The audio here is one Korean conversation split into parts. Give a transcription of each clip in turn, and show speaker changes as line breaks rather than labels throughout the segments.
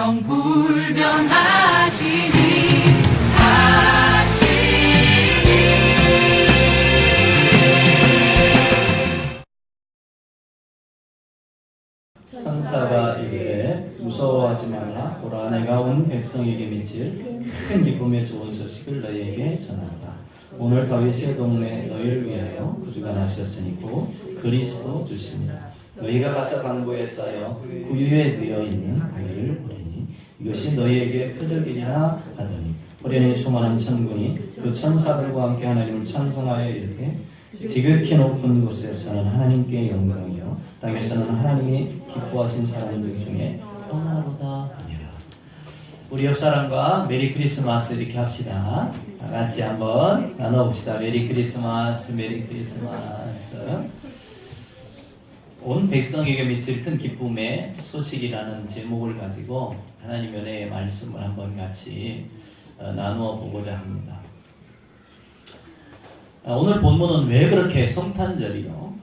영불변하시니
천사가 이르되 무서워하지 말라. 보라, 내가 온 백성에게 미칠 큰 기쁨의 좋은 소식을 너희에게 전한다. 오늘 다윗의 동네 너희를 위하여 구주가 나셨으니 곧 그리스도 주시니라. 너희가 가서 강보에 쌓여 구유에 되어 있는 너희를 보리니 이것이 너희에게 표적이니라 하더니 호련히 수많은 천군이 그 천사들과 함께 하나님을 찬송하여 이르되 지극히 높은 곳에서는 하나님께 영광이요 땅에서는 하나님이 기뻐하신 사람들 중에 평화로다 하니라. 우리 옆사람과 메리 크리스마스 이렇게 합시다. 다 같이 한번 나눠봅시다. 메리 크리스마스, 메리 크리스마스. 온 백성에게 미칠 큰 기쁨의 소식이라는 제목을 가지고 하나님 은혜의 말씀을 한번 같이 나누어 보고자 합니다. 오늘 본문은 왜 그렇게 성탄절이요?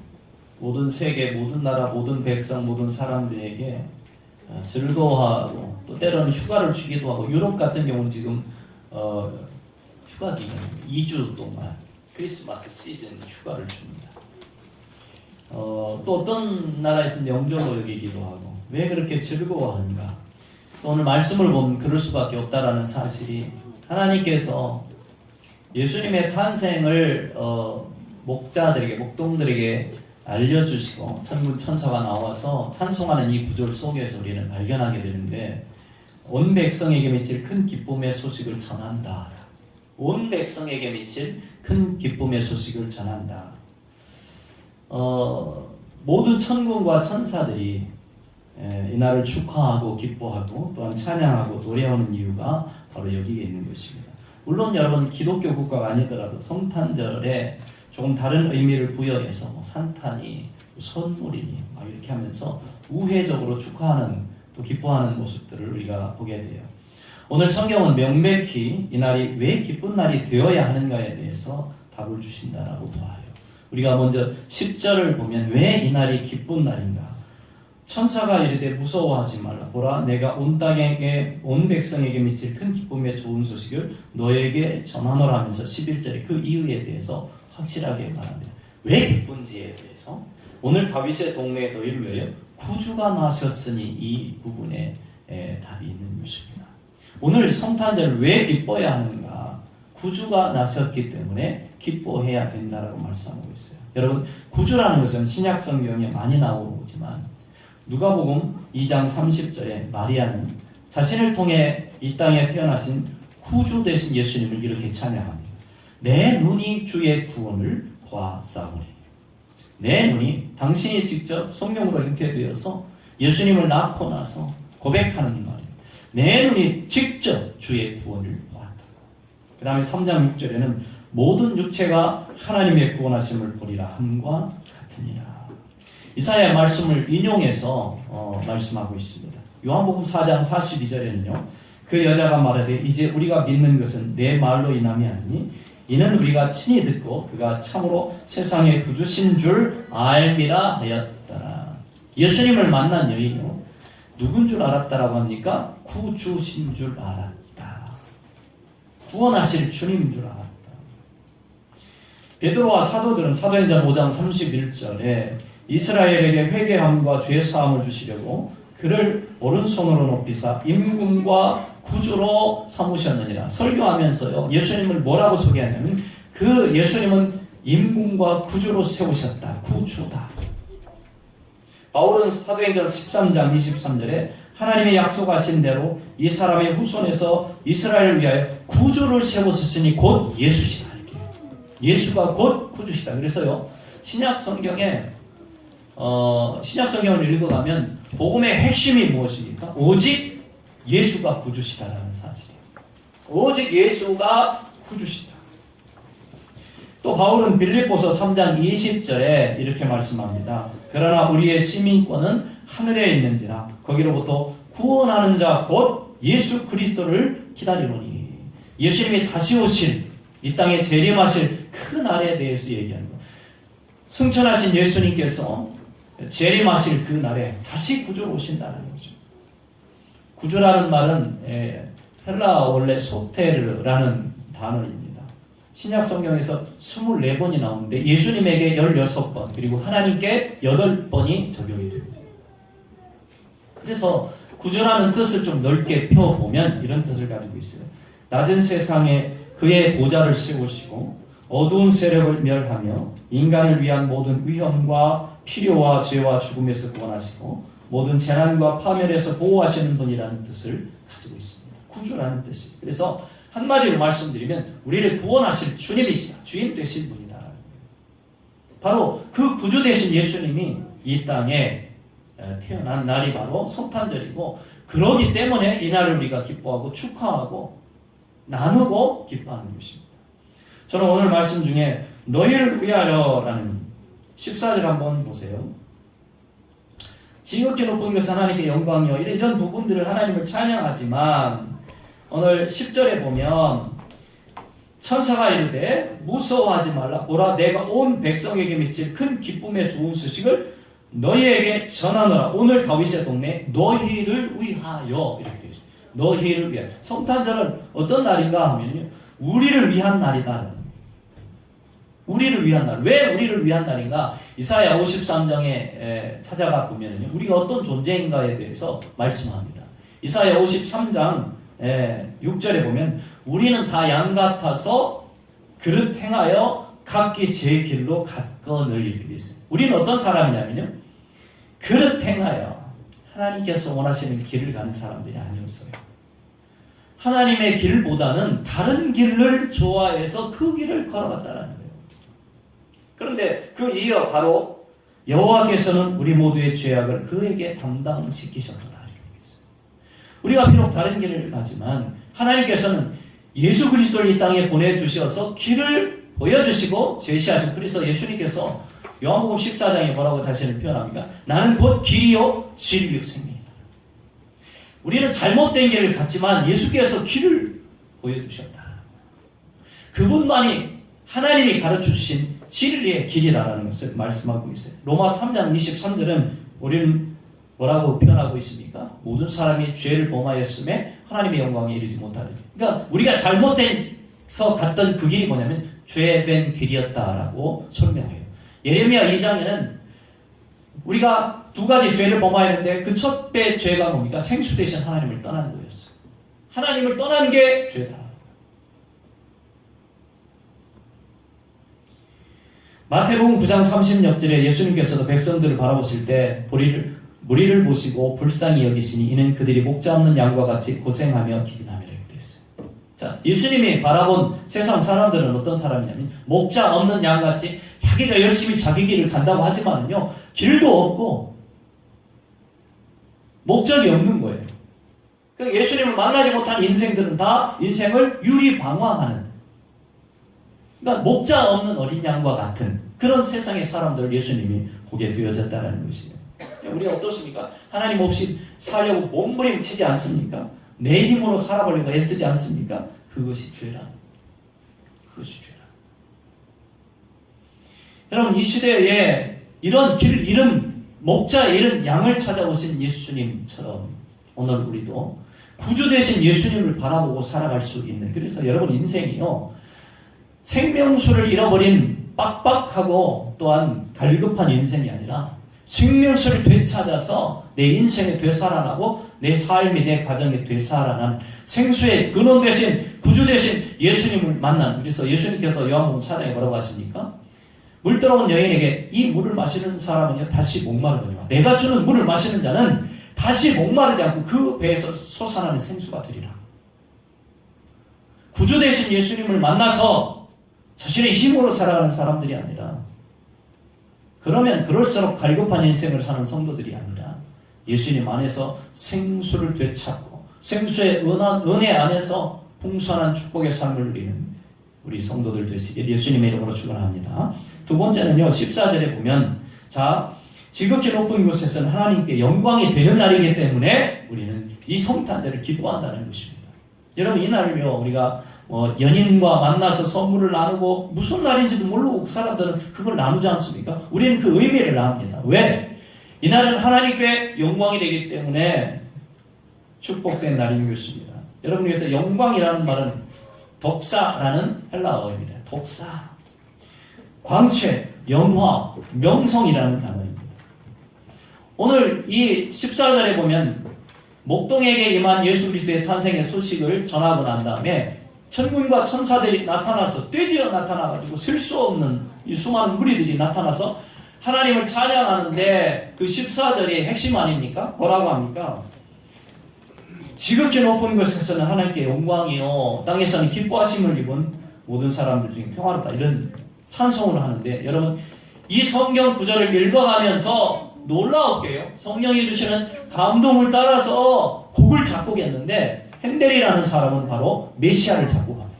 모든 세계, 모든 나라, 모든 백성, 모든 사람들에게 즐거워하고 또 때로는 휴가를 주기도 하고 유럽 같은 경우는 지금 휴가 기간 2주 동안 크리스마스 시즌 휴가를 줍니다. 또 어떤 나라에서는 명절로 여기기도 하고 왜 그렇게 즐거워하는가? 오늘 말씀을 보면 그럴 수밖에 없다라는 사실이 하나님께서 예수님의 탄생을 목자들에게, 목동들에게 알려주시고 천군 천사가 나와서 찬송하는 이 구절 속에서 우리는 발견하게 되는데 온 백성에게 미칠 큰 기쁨의 소식을 전한다. 온 백성에게 미칠 큰 기쁨의 소식을 전한다. 모든 천군과 천사들이 이날을 축하하고 기뻐하고 또한 찬양하고 노래하는 이유가 바로 여기에 있는 것입니다. 물론 여러분 기독교 국가가 아니더라도 성탄절에 조금 다른 의미를 부여해서 산타니 선물이니 막 이렇게 하면서 우회적으로 축하하는 또 기뻐하는 모습들을 우리가 보게 돼요. 오늘 성경은 명백히 이 날이 왜 기쁜 날이 되어야 하는가에 대해서 답을 주신다라고 봐요. 우리가 먼저 10절을 보면 왜 이 날이 기쁜 날인가? 천사가 이르되 무서워하지 말라. 보라, 내가 온 땅에게 온 백성에게 미칠 큰 기쁨의 좋은 소식을 너에게 전하노라 하면서 11절에 그 이유에 대해서 확실하게 말합니다. 왜 기쁜지에 대해서 오늘 다윗의 동네에 너희를 위하여 구주가 나셨으니 이 부분에 답이 있는 것입니다. 오늘 성탄절 왜 기뻐해야 하는가? 구주가 나셨기 때문에 기뻐해야 된다라고 말씀하고 있어요. 여러분, 구주라는 것은 신약 성경에 많이 나오지만 누가복음 2장 30절에 마리아는 자신을 통해 이 땅에 태어나신 구주 되신 예수님을 이렇게 찬양합니다. 내 눈이 주의 구원을 보았사오니. 내 눈이, 당신이 직접 성령으로 잉태되어서 예수님을 낳고 나서 고백하는 말입니다. 내 눈이 직접 주의 구원을 보았다. 그 다음에 3장 6절에는 모든 육체가 하나님의 구원하심을 보리라 함과 같으니라. 이사야의 말씀을 인용해서 말씀하고 있습니다. 요한복음 4장 42절에는요. 그 여자가 말하되 이제 우리가 믿는 것은 내 말로 인함이 아니니 이는 우리가 친히 듣고 그가 참으로 세상의 구주신 줄 알미라 하였더라. 예수님을 만난 여인요. 누군 줄 알았다라고 합니까? 구주신 줄 알았다. 구원하실 주님인 줄 알았다. 베드로와 사도들은 사도행전 5장 31절에 이스라엘에게 회개함과 죄사함을 주시려고 그를 오른손으로 높이사 임금과 구주로 삼으셨느니라. 설교하면서요. 예수님을 뭐라고 소개하냐면 그 예수님은 임금과 구주로 세우셨다. 구주다. 바울은 사도행전 13장 23절에 하나님의 약속하신 대로 이 사람의 후손에서 이스라엘을 위하여 구주를 세우셨으니 곧 예수시다. 이렇게. 예수가 곧 구주시다. 그래서요. 신약 성경을 읽어가면 복음의 핵심이 무엇입니까? 오직 예수가 구주시다라는 사실이에요. 오직 예수가 구주시다. 또 바울은 빌립보서 3장 20절에 이렇게 말씀합니다. 그러나 우리의 시민권은 하늘에 있는지라 거기로부터 구원하는 자 곧 예수 그리스도를 기다리노니. 예수님이 다시 오실 이 땅에 재림하실 그 날에 대해서 얘기하는 거예요. 승천하신 예수님께서 재림하실 그 날에 다시 구주로 오신다는 거죠. 구주라는 말은 헬라어 원래 소테르라는 단어입니다. 신약 성경에서 24번이 나오는데 예수님에게 16번 그리고 하나님께 8번이 적용이 됩니다. 그래서 구주라는 뜻을 좀 넓게 펴보면 이런 뜻을 가지고 있어요. 낮은 세상에 그의 보좌를 세우시고 어두운 세력을 멸하며 인간을 위한 모든 위험과 필요와 죄와 죽음에서 구원하시고 모든 재난과 파멸에서 보호하시는 분이라는 뜻을 가지고 있습니다. 구주라는 뜻이. 그래서 한마디로 말씀드리면 우리를 구원하실 주님이시다. 주인 되실 분이다. 바로 그 구주 되신 예수님이 이 땅에 태어난 날이 바로 성탄절이고 그러기 때문에 이 날을 우리가 기뻐하고 축하하고 나누고 기뻐하는 것입니다. 저는 오늘 말씀 중에 너희를 위하여라는 14절 한번 보세요. 지극히 높은 것은 하나님께 영광이요. 이런 부분들을 하나님을 찬양하지만 오늘 10절에 보면 천사가 이르되 무서워하지 말라. 보라 내가 온 백성에게 미칠 큰 기쁨의 좋은 소식을 너희에게 전하노라. 오늘 다윗의 동네 너희를 위하여 이렇게 되어 있습니다. 너희를 위하여. 성탄절은 어떤 날인가 하면요. 우리를 위한 날이다. 우리를 위한 날. 왜 우리를 위한 날인가? 이사야 53장에 찾아가 보면요. 우리가 어떤 존재인가에 대해서 말씀합니다. 이사야 53장 6절에 보면 우리는 다 양 같아서 그릇 행하여 각기 제 길로 갔거늘 이렇게 되어 있어요. 우리는 어떤 사람이냐면요. 그릇 행하여 하나님께서 원하시는 길을 가는 사람들이 아니었어요. 하나님의 길보다는 다른 길을 좋아해서 그 길을 걸어갔다라는 거예요. 그런데 그 이유 바로 여호와께서는 우리 모두의 죄악을 그에게 담당시키셨다. 우리가 비록 다른 길을 가지만 하나님께서는 예수 그리스도를 이 땅에 보내주셔서 길을 보여주시고 제시하시고 그래서 예수님께서 요한복음 14장에 뭐라고 자신을 표현합니까? 나는 곧 길이요 진리요 생명이다. 우리는 잘못된 길을 갔지만 예수께서 길을 보여주셨다. 그분만이 하나님이 가르쳐주신 진리의 길이라는 것을 말씀하고 있어요. 로마 3장 23절은 우리는 뭐라고 표현하고 있습니까? 모든 사람이 죄를 범하였음에 하나님의 영광에 이르지 못하리니. 그러니까 우리가 잘못돼서 갔던 그 길이 뭐냐면 죄된 길이었다라고 설명해요. 예레미야 2장에는 우리가 두 가지 죄를 범하였는데 그 첫 배 죄가 뭡니까? 생수 대신 하나님을 떠난 거였어요. 하나님을 떠난 게 죄다. 마태복음 9장 30절에 예수님께서도 백성들을 바라보실 때 무리를 보시고 불쌍히 여기시니 이는 그들이 목자 없는 양과 같이 고생하며 기진하며 이렇게 되어 있어요. 자, 예수님이 바라본 세상 사람들은 어떤 사람이냐면 목자 없는 양같이 자기가 열심히 자기 길을 간다고 하지만요 길도 없고 목적이 없는 거예요. 그러니까 예수님을 만나지 못한 인생들은 다 인생을 유리방황하는 그러니까 목자 없는 어린 양과 같은 그런 세상의 사람들을 예수님이 보게 되어졌다는 것이에요. 우리가 어떻습니까? 하나님 없이 살려고 몸부림치지 않습니까? 내 힘으로 살아보려고 애쓰지 않습니까? 그것이 죄라. 그것이 죄라. 여러분 이 시대에 이런 길 잃은 목자 잃은 양을 찾아오신 예수님처럼 오늘 우리도 구주 되신 예수님을 바라보고 살아갈 수 있는 그래서 여러분 인생이요 생명수를 잃어버린 빡빡하고 또한 갈급한 인생이 아니라 생명수를 되찾아서 내 인생에 되살아나고 내 삶이 내 가정에 되살아난 생수의 근원 대신 구주 대신 예수님을 만난 그래서 예수님께서 요한복음 4장에 뭐라고 하십니까? 물 들어온 여인에게 이 물을 마시는 사람은요 다시 목마르거니와 내가 주는 물을 마시는 자는 다시 목마르지 않고 그 배에서 솟아나는 생수가 되리라. 구주 대신 예수님을 만나서 자신의 힘으로 살아가는 사람들이 아니라 그러면 그럴수록 갈급한 인생을 사는 성도들이 아니라 예수님 안에서 생수를 되찾고 생수의 은혜 안에서 풍성한 축복의 삶을 누리는 우리 성도들 되시길 예수님의 이름으로 축원합니다. 두 번째는요 14절에 보면 자 지극히 높은 곳에서는 하나님께 영광이 되는 날이기 때문에 우리는 이 성탄절을 기뻐한다는 것입니다. 여러분 이 날을요 우리가 연인과 만나서 선물을 나누고 무슨 날인지도 모르고 그 사람들은 그걸 나누지 않습니까? 우리는 그 의미를 압니다. 왜? 이날은 하나님께 영광이 되기 때문에 축복된 날인 것입니다. 여러분, 그래서 영광이라는 말은 덕사라는 헬라어입니다. 덕사, 광채, 영화, 명성이라는 단어입니다. 오늘 이 14절에 보면 목동에게 임한 예수 그리스도의 탄생의 소식을 전하고 난 다음에 천군과 천사들이 나타나서 떼지어 나타나가지고 셀 수 없는 이 수많은 무리들이 나타나서 하나님을 찬양하는데 그 14절이 핵심 아닙니까? 뭐라고 합니까? 지극히 높은 곳에서는 하나님께 영광이요 땅에서는 기뻐하심을 입은 모든 사람들 중에 평화롭다, 이런 찬송을 하는데, 여러분 이 성경 구절을 읽어가면서 놀라웠게요. 성령이 주시는 감동을 따라서 곡을 작곡했는데 핸델이라는 사람은 바로 메시아를 작곡합니다.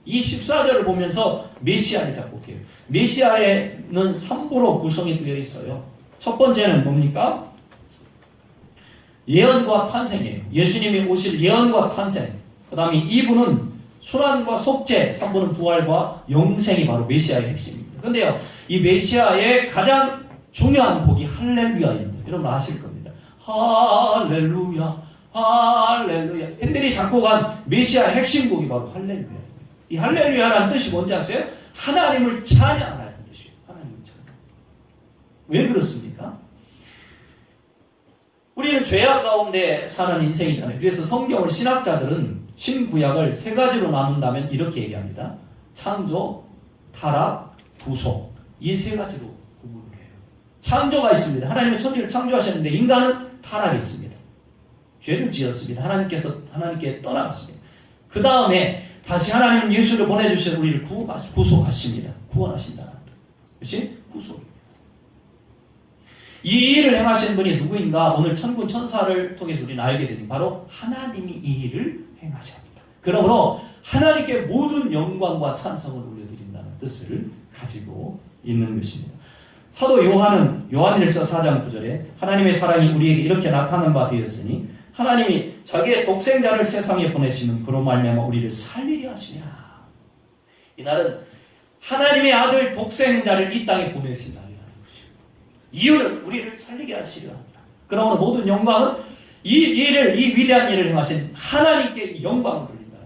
이 14절을 보면서 메시아를 작곡해요. 메시아에는 3부로 구성이 되어 있어요. 첫 번째는 뭡니까? 예언과 탄생이에요. 예수님이 오실 예언과 탄생. 그 다음에 2부는 순환과 속죄, 3부는 부활과 영생이 바로 메시아의 핵심입니다. 그런데요, 이 메시아의 가장 중요한 곡이 할렐루야입니다. 여러분 아실 겁니다. 할렐루야, 할렐루야. 핸델이 작곡한 메시아의 핵심 곡이 바로 할렐루야. 이 할렐루야라는 뜻이 뭔지 아세요? 하나님을 찬양하라는 뜻이에요. 하나님을 찬양. 왜 그렇습니까? 우리는 죄악 가운데 사는 인생이잖아요. 그래서 성경을 신학자들은 신구약을 세 가지로 나눈다면 이렇게 얘기합니다. 창조, 타락, 구속. 이 세 가지로 구분을 해요. 창조가 있습니다. 하나님은 천지를 창조하셨는데 인간은 타락이 있습니다. 죄를 지었습니다. 하나님께 떠나갔습니다. 그 다음에 다시 하나님은 예수를 보내주셔서 우리를 구속하십니다. 구원하신다는 것이 구속입니다. 이 일을 행하신 분이 누구인가? 오늘 천군 천사를 통해서 우리는 알게 되니 바로 하나님이 이 일을 행하십니다. 그러므로 하나님께 모든 영광과 찬성을 올려드린다는 뜻을 가지고 있는 것입니다. 사도 요한일서 4장 9절에 하나님의 사랑이 우리에게 이렇게 나타난 바 되었으니 하나님이 자기의 독생자를 세상에 보내시면 그로 말미암아 우리를 살리려 하시냐. 이날은 하나님의 아들 독생자를 이 땅에 보내신 날이라는 것이에요. 이유는 우리를 살리게 하시려 합니다. 그러므로 모든 영광은 이 위대한 일을 행하신 하나님께 영광을 돌린다.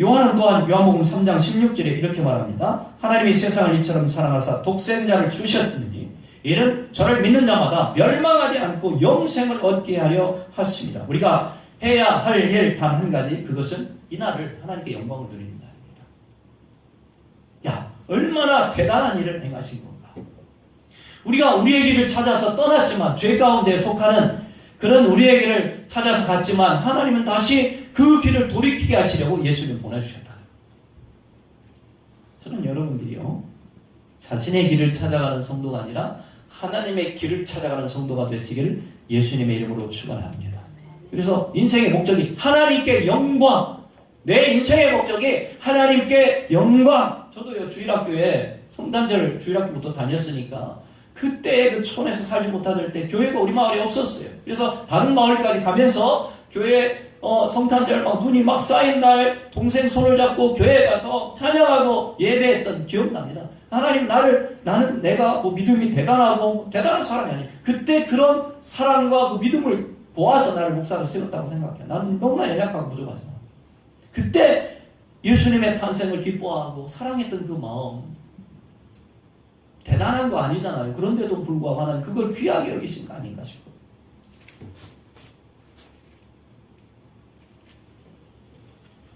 요한은 또한 요한복음 3장 16절에 이렇게 말합니다. 하나님이 세상을 이처럼 사랑하사 독생자를 주셨느니 이는 저를 믿는 자마다 멸망하지 않고 영생을 얻게 하려 하십니다. 우리가 해야 할 일 단 한 가지, 그것은 이날을 하나님께 영광을 드리는 날입니다. 야, 얼마나 대단한 일을 행하신 건가. 우리가 우리의 길을 찾아서 떠났지만, 죄 가운데 속하는 그런 우리의 길을 찾아서 갔지만 하나님은 다시 그 길을 돌이키게 하시려고 예수님 보내주셨다. 저는 여러분들이요, 자신의 길을 찾아가는 성도가 아니라 하나님의 길을 찾아가는 성도가 되시기를 예수님의 이름으로 축원합니다. 그래서 인생의 목적이 하나님께 영광, 내 인생의 목적이 하나님께 영광. 저도요, 주일학교에 성탄절 주일학교부터 다녔으니까 그때 그 촌에서 살지 못할 때 교회가 우리 마을에 없었어요. 그래서 다른 마을까지 가면서 교회 성탄절 막 눈이 막 쌓인 날 동생 손을 잡고 교회에 가서 찬양하고 예배했던 기억납니다. 하나님 나는 내가 뭐 믿음이 대단하고 대단한 사람이 아니에요. 그때 그런 사랑과 그 믿음을 보아서 나를 목사로 세웠다고 생각해요. 나는 너무나 연약하고 부족하지만 그때 예수님의 탄생을 기뻐하고 사랑했던 그 마음, 대단한 거 아니잖아요. 그런데도 불구하고 하나님 그걸 귀하게 여기신 거 아닌가 싶어요.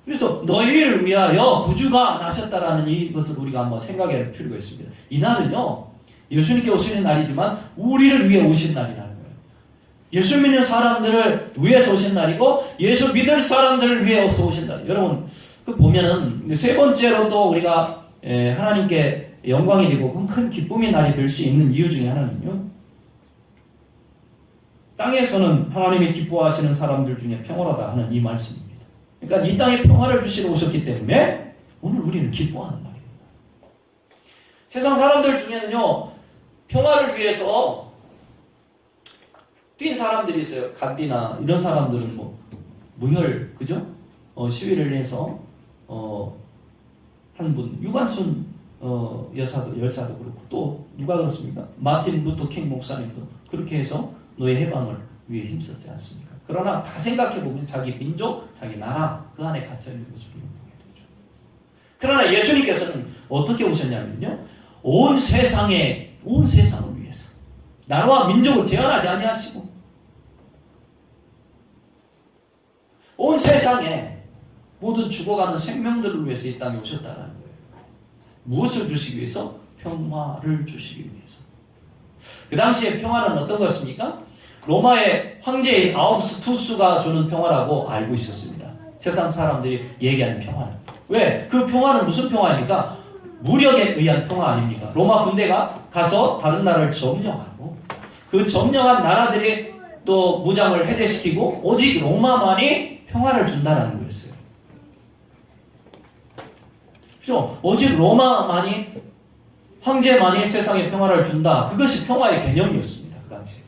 그래서 너희를 위하여 구주가 나셨다라는 이것을 우리가 한번 생각할 필요가 있습니다. 이날은요, 예수님께 오시는 날이지만 우리를 위해 오신 날이라는 거예요. 예수 믿는 사람들을 위해서 오신 날이고 예수 믿을 사람들을 위해서 오신 날. 여러분 그 보면은 세 번째로 또 우리가 하나님께 영광이 되고 큰 기쁨의 날이 될 수 있는 이유 중에 하나는요, 땅에서는 하나님이 기뻐하시는 사람들 중에 평화로다 하는 이 말씀입니다. 그러니까 이 땅에 평화를 주시러 오셨기 때문에 오늘 우리는 기뻐하는 날입니다. 세상 사람들 중에는요, 평화를 위해서 뛴 사람들이 있어요. 간디나 이런 사람들은 뭐 무혈, 그죠? 시위를 해서 한 분, 유관순 열사도 그렇고 또 누가 그렇습니까? 마틴 루터 킹 목사님도 그렇게 해서 노예 해방을 위해 힘썼지 않습니까? 그러나 다 생각해보면 자기 민족, 자기 나라 그 안에 갇혀있는 것을 우리는 보게 되죠. 그러나 예수님께서는 어떻게 오셨냐면요, 온 세상을 위해서 나라와 민족을 제한하지 아니하시고 온 세상에 모든 죽어가는 생명들을 위해서 이 땅에 오셨다는 거예요. 무엇을 주시기 위해서? 평화를 주시기 위해서. 그 당시에 평화는 어떤 것입니까? 로마의 황제인 아우구스투스가 주는 평화라고 알고 있었습니다. 세상 사람들이 얘기하는 평화는. 왜? 그 평화는 무슨 평화입니까? 무력에 의한 평화 아닙니까? 로마 군대가 가서 다른 나라를 점령하고 그 점령한 나라들이 또 무장을 해제시키고 오직 로마만이 평화를 준다는 거였어요. 그렇죠? 오직 로마만이, 황제만이 세상에 평화를 준다. 그것이 평화의 개념이었습니다. 그 당시에.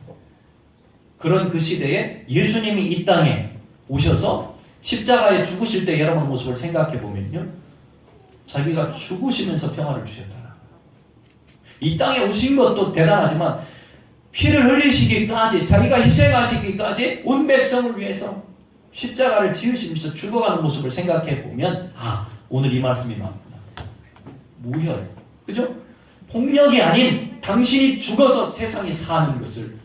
그런 그 시대에 예수님이 이 땅에 오셔서 십자가에 죽으실 때 여러분 모습을 생각해 보면요, 자기가 죽으시면서 평화를 주셨다. 이 땅에 오신 것도 대단하지만 피를 흘리시기까지, 자기가 희생하시기까지 온 백성을 위해서 십자가를 지으시면서 죽어가는 모습을 생각해 보면, 아, 오늘 이 말씀이 맞구나. 무혈, 그죠? 폭력이 아닌 당신이 죽어서 세상이 사는 것을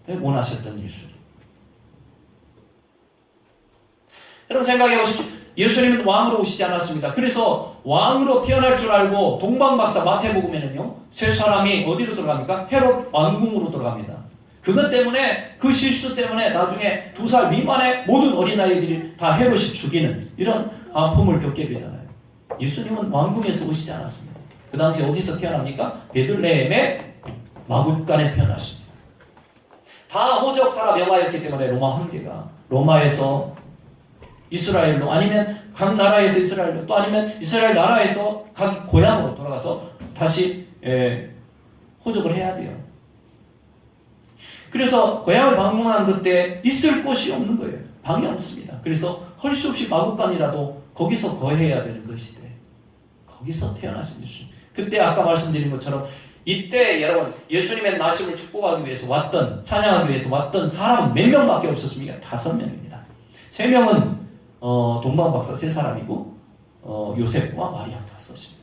원하셨던 예수님. 여러분 생각해 보십시오. 예수님은 왕으로 오시지 않았습니다. 그래서 왕으로 태어날 줄 알고 동방박사 마태복음에는요, 세 사람이 어디로 들어갑니까? 헤롯 왕궁으로 들어갑니다. 그것 때문에, 그 실수 때문에 나중에 2살 미만의 모든 어린아이들이 다 헤롯이 죽이는 이런 아픔을 겪게 되잖아요. 예수님은 왕궁에서 오시지 않았습니다. 그 당시 어디서 태어납니까? 베들레헴의 마구간에 태어났습니다. 다 호적하라 명하였기 때문에 로마 황제가 로마에서 이스라엘로, 아니면 각 나라에서 이스라엘로, 또 아니면 이스라엘 나라에서 각 고향으로 돌아가서 다시 호적을 해야 돼요. 그래서 고향을 방문한 그때 있을 곳이 없는 거예요. 방이 없습니다. 그래서 할 수 없이 마구간이라도 거기서 거해야 되는 것이데, 거기서 태어나신 예수님. 그때 아까 말씀드린 것처럼 이때 여러분 예수님의 나심을 축복하기 위해서 왔던, 찬양하기 위해서 왔던 사람은 몇 명밖에 없었습니까? 5명입니다. 3명은 동방박사 3사람이고 요셉과 마리아 5입니다.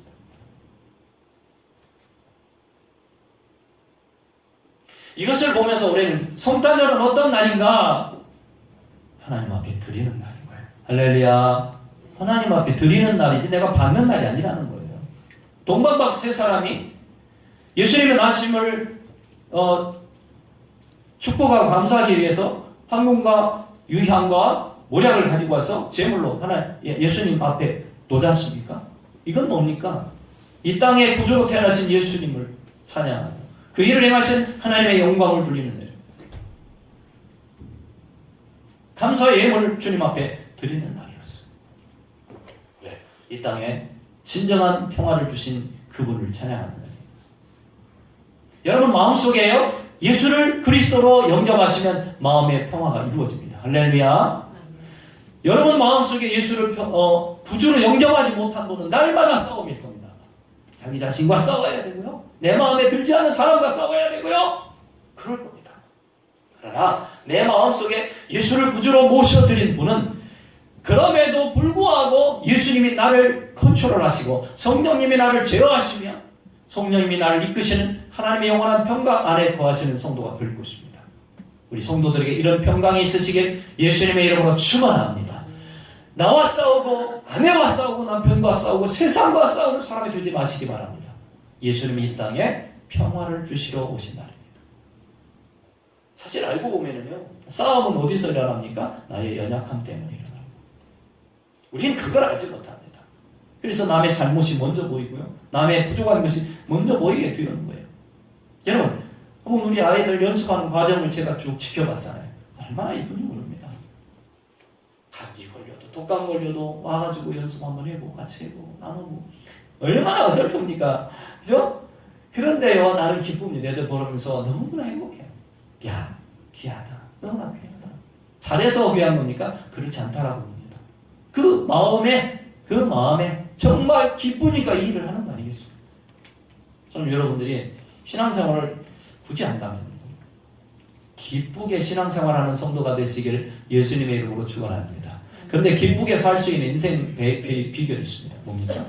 이것을 보면서 우리는 성탄절은 어떤 날인가? 하나님 앞에 드리는 날인 거예요. 할렐루야. 하나님 앞에 드리는 날이지 내가 받는 날이 아니라는 거예요. 동방박사 3사람이 예수님의 나심을 축복하고 감사하기 위해서 황금과 유향과 모략을 가지고 와서 제물로 예수님 앞에 놓지 않습니까? 이건 뭡니까? 이 땅에 구주로 태어나신 예수님을 찬양하고 그 일을 행하신 하나님의 영광을 돌리는 날, 감사의 예물을 주님 앞에 드리는 날이었어요. 왜? 이 땅에 진정한 평화를 주신 그분을 찬양하는 날이에요. 여러분 마음속에요, 예수를 그리스도로 영접하시면 마음의 평화가 이루어집니다. 할렐루야. 여러분 마음속에 예수를 구주로 영접하지 못한 분은 날마다 싸움일 겁니다. 자기 자신과 싸워야 되고요, 내 마음에 들지 않는 사람과 싸워야 되고요, 그럴 겁니다. 그러나 내 마음속에 예수를 구주로 모셔드린 분은 그럼에도 불구하고 예수님이 나를 컨트롤하시고 성령님이 나를 제어하시며 성령님이 나를 이끄시는 하나님의 영원한 평강 안에 거하시는 성도가 될 것입니다. 우리 성도들에게 이런 평강이 있으시길 예수님의 이름으로 축원합니다. 나와 싸우고 아내와 싸우고 남편과 싸우고 세상과 싸우는 사람이 되지 마시기 바랍니다. 예수님이 이 땅에 평화를 주시러 오신 날입니다. 사실 알고 보면은요, 싸움은 어디서 일어납니까? 나의 연약함 때문에 일어납니다. 우리는 그걸 알지 못합니다. 그래서 남의 잘못이 먼저 보이고요, 남의 부족한 것이 먼저 보이게 되는 거예요. 여러분, 한번 우리 아이들 연습하는 과정을 제가 쭉 지켜봤잖아요. 얼마나 이쁜지 모릅니다. 감기 걸려도 독감 걸려도 와가지고 연습 한번 해보고 같이 해보고 나누고 얼마나 어설픕니까? 그죠? 그런데요, 나는 기쁨이 애들 보면서 너무나 행복해요. 야, 귀하다. 너무나 귀하다. 잘해서 귀한 겁니까? 그렇지 않다라고 봅니다. 그 마음에 정말 기쁘니까 이 일을 하는 거 아니겠습니까? 저는 여러분들이 신앙생활을 굳이 한다면 기쁘게 신앙생활하는 성도가 되시길 예수님의 이름으로 축원합니다. 그런데 기쁘게 살 수 있는 인생 비결이 있습니다. 뭡니까?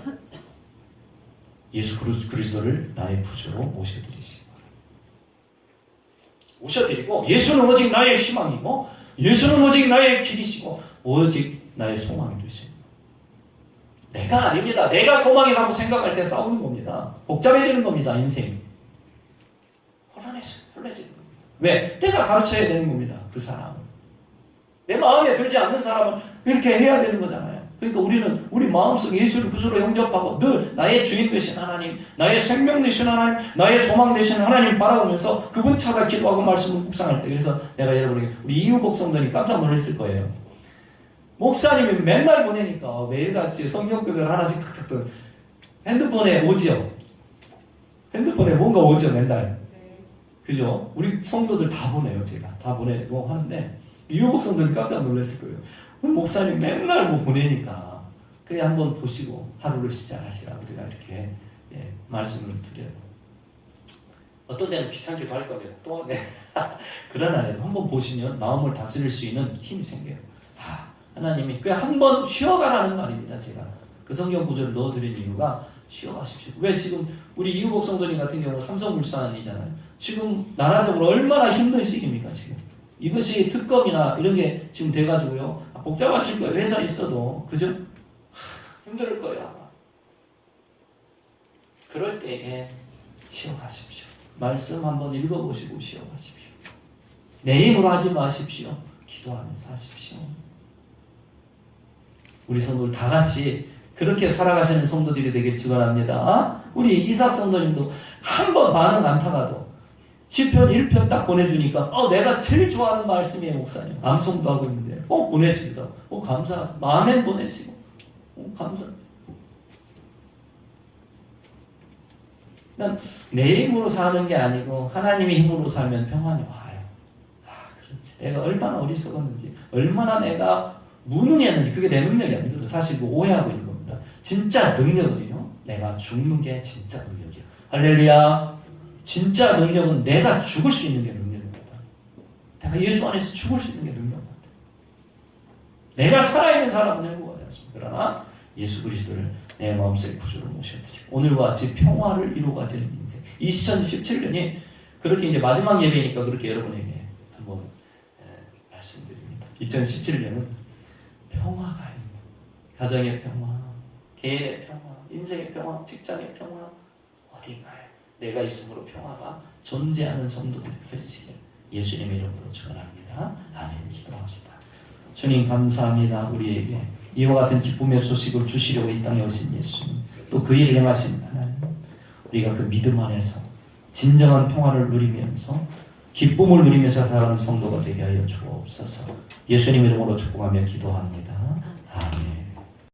예수 그리스도를 나의 구주로 모셔드리시기 바랍니다. 모셔드리고 예수는 오직 나의 희망이고 예수는 오직 나의 길이시고 오직 나의 소망이 되십니다. 내가 아닙니다. 내가 소망이라고 생각할 때 싸우는 겁니다. 복잡해지는 겁니다. 인생이. 혼란해지는 겁니다. 왜? 내가 가르쳐야 되는 겁니다. 그 사람을. 내 마음에 들지 않는 사람은 이렇게 해야 되는 거잖아요. 그러니까 우리는 우리 마음속에 예수를 구주로 영접하고 늘 나의 주인 되신 하나님, 나의 생명 되신 하나님, 나의 소망 되신 하나님 바라보면서 그분 찾아 기도하고 말씀을 묵상할 때, 그래서 내가 여러분에게 우리 이후복 성도님 깜짝 놀랐을 거예요. 목사님이 맨날 보내니까 매일같이 성경 구절 하나씩 탁탁탁 핸드폰에 오지요. 핸드폰에 뭔가 오죠 맨날. 그죠? 우리 성도들 다 보내요. 제가 다 보내고 하는데 이후복 성도님 깜짝 놀랐을 거예요. 목사님 맨날 뭐 보내니까 그래 한번 보시고 하루를 시작하시라고 제가 이렇게 말씀을 드려요. 어떤 데는 귀찮기도 할 겁니다. 또 그러나 한번 보시면 마음을 다스릴 수 있는 힘이 생겨요. 하나님이 그냥 한번 쉬어가라는 말입니다. 제가 그 성경 구절을 넣어드린 이유가 쉬어가십시오. 왜 지금 우리 이후복 성도님 같은 경우 삼성물산이잖아요. 지금 나라적으로 얼마나 힘든 시기입니까 지금. 이것이 특검이나 이런 게 지금 돼가지고요. 복잡하실 거예요. 회사 있어도. 그죠? 힘들 거예요 아마. 그럴 때에 쉬어가십시오. 말씀 한번 읽어보시고 쉬어가십시오. 내 힘으로 하지 마십시오. 기도하면서 하십시오. 우리 성도들 다 같이 그렇게 살아가시는 성도들이 되길 축원합니다. 우리 이삭 성도님도 한 번 반응 안 타가도 시편 1편 딱 보내주니까 내가 제일 좋아하는 말씀이에요 목사님. 암송도 하고 있는데 보내줍니다. 감사. 마음엔 보내시고 감사. 난 내 힘으로 사는 게 아니고 하나님의 힘으로 살면 평안이 와요. 그렇지. 내가 얼마나 어리석었는지, 얼마나 내가 무능했는지, 그게 내 능력이 아니거든요. 사실 오해하고 있는 겁니다. 진짜 능력은요, 내가 죽는 게 진짜 능력이야. 할렐루야. 진짜 능력은 내가 죽을 수 있는 게 능력입니다. 내가 예수 안에서 죽을 수 있는 게 능력입니다. 내가 살아있는 사람은 행복하지 않습니다. 그러나 예수 그리스도를 내 마음속에 구주로 모셔드리고 오늘과 같이 평화를 이루어가지는 인생. 2017년이 그렇게 이제 마지막 예배니까 그렇게 여러분에게 한번 말씀드립니다. 2017년은 평화가 있는 가정의 평화, 개인의 평화, 인생의 평화, 직장의 평화, 어딘가에 내가 있음으로 평화가 존재하는 성도들이 되시길 예수님의 이름으로 축원합니다. 아멘. 기도합시다. 주님 감사합니다. 우리에게 이와 같은 기쁨의 소식을 주시려고 이 땅에 오신 예수님, 또 그 일을 행하신 하나님, 우리가 그 믿음 안에서 진정한 평화를 누리면서 기쁨을 누리면서 살아가는 성도가 되게 하여 주옵소서. 예수님 이름으로 축복하며 기도합니다.